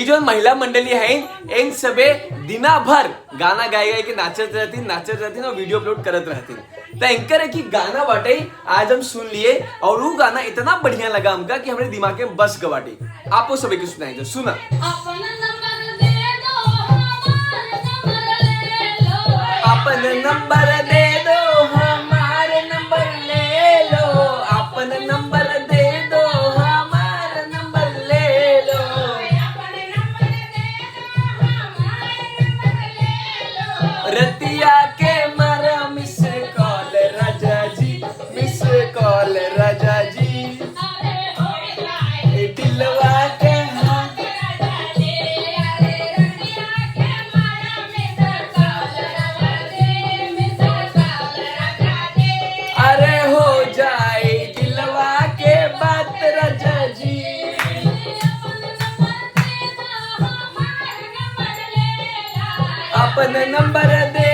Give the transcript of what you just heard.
ये जो महिला मंडली है इन सबे दिना भर गाना गाए गाए के नाचत रहती और वीडियो अपलोड करत रहती। तो एंकर है कि गाना बाटे आज हम सुन लिए और वो गाना इतना बढ़िया लगा हमका कि हमारे दिमाग में बस गवाटे। आपको सभी को सुनाई दो, सुना। अपन नंबर दे दो हमारे नंबर ले लो, अपन नंबर दे दो हमारे नंबर ले लो, रतिया के मारा मिस कॉल राजा जी, मिस कॉल राजा जी, दिलवा के अरे हो जाए दिलवा के बात राजा जी। अपन नंबर दे